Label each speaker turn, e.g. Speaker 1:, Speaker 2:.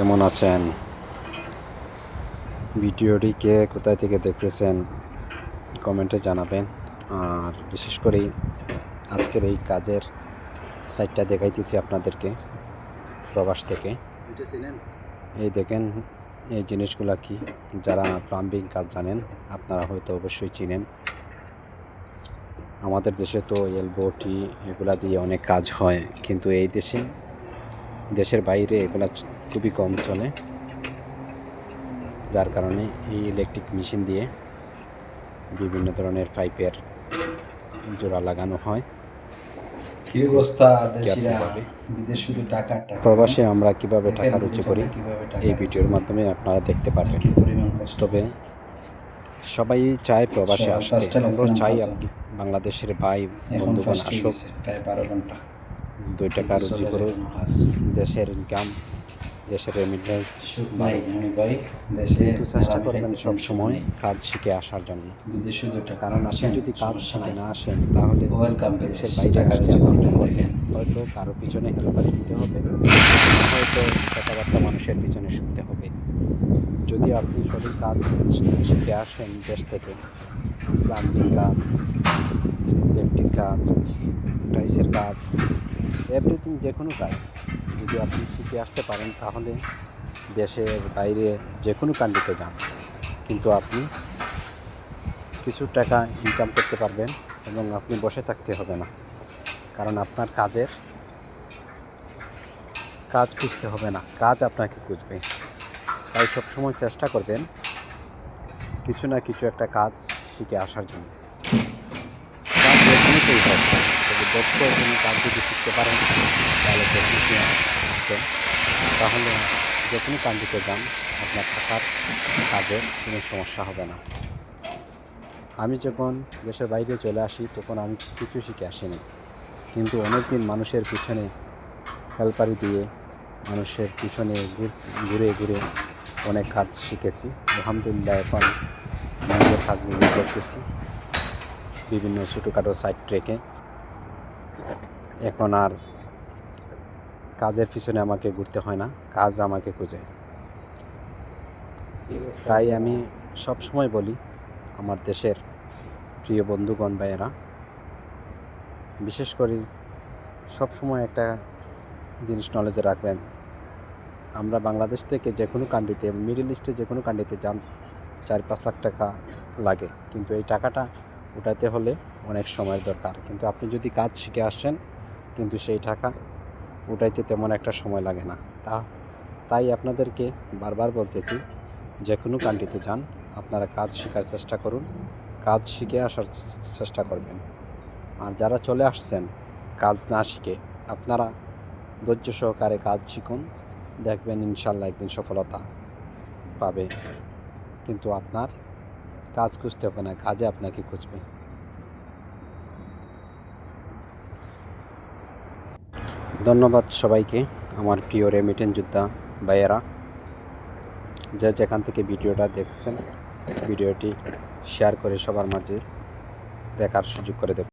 Speaker 1: কেমন আছেন? ভিডিওটি কে কোথায় থেকে দেখতেছেন কমেন্টে জানাবেন। আর বিশেষ করে আজকের এই কাজের সাইটটা দেখাইতেছি আপনাদেরকে প্রবাস থেকে। এই দেখেন এই জিনিসগুলা কি, যারা প্লাম্বিং কাজ জানেন আপনারা হয়তো অবশ্যই চিনেন। আমাদের দেশে তো এলবোটি এগুলা দিয়ে অনেক কাজ হয়, কিন্তু এই দেশের বাইরে এগুলা খুবই কম চলে, যার কারণে এই ইলেকট্রিক মেশিন দিয়ে বিভিন্ন ধরনের পাইপের জোড়া লাগানো হয়।
Speaker 2: কি অবস্থা দেশিরা বিদেশ শুধু টাকা
Speaker 1: প্রবাসে আমরা কিভাবে টাকা রুজি করি এই ভিডিওর মাধ্যমে আপনারা দেখতে পারবেন। তবে সবাই চায় প্রবাসে আসতে, আমরা চাই বাংলাদেশের ভাই বন্ধুগণ আসুক,
Speaker 2: প্রায় 12 ঘন্টা
Speaker 1: 2 টাকা রুজি করুক, দেশের ইনকাম, দেশের রেমিটেন্স কিন্তু চেষ্টা করবেন সবসময় কাজ শিখে আসার জন্য। কারণ আপনি যদি কাজ শিখে না আসেন তাহলে দেশের বাইরে আসতে আপনাকে হয়তো কারো পিছনে হেল্পারি দিতে হবে, হয়তো কথাবার্তা মানুষের পিছনে শুনতে হবে। যদি আপনি সঠিক কাজ শিখে আসেন দেশ থেকে, প্লাম্বিং কাজ, ইলেকট্রিক কাজ, টাইসের কাজ, এভরিথিং, যে কোনো কাজ যদি আপনি শিখে আসতে পারেন তাহলে দেশের বাইরে যে কোনো কান্ট্রিতে যান, কিন্তু আপনি কিছু টাকা ইনকাম করতে পারবেন এবং আপনি বসে থাকতে হবে না। কারণ আপনার কাজ খুঁজতে হবে না, কাজ আপনাকে খুঁজবে। তাই সবসময় চেষ্টা করবেন কিছু না কিছু একটা কাজ শিখে আসার জন্য। কাজ যে কোনোতেই হোক, তবে দক্ষ কোনো কাজ যদি শিখতে পারেন তাহলে তাহলে যে কোনো কান্ট্রিতে যান, আপনার থাকার কাজের কোনো সমস্যা হবে না। আমি যখন দেশের বাইরে চলে আসি তখন আমি কিছু শিখে আসিনি, কিন্তু অনেকদিন মানুষের পিছনে হেল্পারি দিয়ে মানুষের পিছনে ঘুরে ঘুরে অনেক কাজ শিখেছি। আলহামদুলিল্লাহ এখন নিজের কাজ নিজে করতেছি, বিভিন্ন ছোটোখাটো সাইড রেখে। এখন আর কাজের পিছনে আমাকে ঘুরতে হয় না, কাজ আমাকে খুঁজে। তাই আমি সবসময় বলি আমার দেশের প্রিয় বন্ধুগণ ভাইয়েরা, বিশেষ করে সবসময় একটা জিনিস নলেজে রাখবেন, আমরা বাংলাদেশ থেকে যে কোনো কান্ট্রিতে, মিডল ইস্টে যে কোনো কান্ট্রিতে যান 4-5 লাখ টাকা লাগে, কিন্তু এই টাকাটা উঠাতে হলে অনেক সময়ের দরকার। কিন্তু আপনি যদি কাজ শিখে আসেন কিন্তু সেই টাকা উঠাইতে তেমন একটা সময় লাগে না। তাই আপনাদেরকে বারবার বলতেছি, যে কোনো কান্ট্রিতে যান আপনারা কাজ শেখার চেষ্টা করুন, কাজ শিখে আসার চেষ্টা করবেন। আর যারা চলে আসছেন কাজ না শিখে, আপনারা ধৈর্য সহকারে কাজ শিখুন, দেখবেন ইনশাল্লাহ একদিন সফলতা পাবে। কিন্তু আপনার কাজ খুঁজতে হবে না, কাজে আপনাকে খুঁজবে। ধন্যবাদ সবাইকে, আমার প্রিয় রেমিটেন্স যোদ্ধা ভাইয়েরা, যে যেখান থেকে ভিডিওটা দেখছেন ভিডিওটি শেয়ার করে সবার মাঝে দেখার সুযোগ করে দেবেন।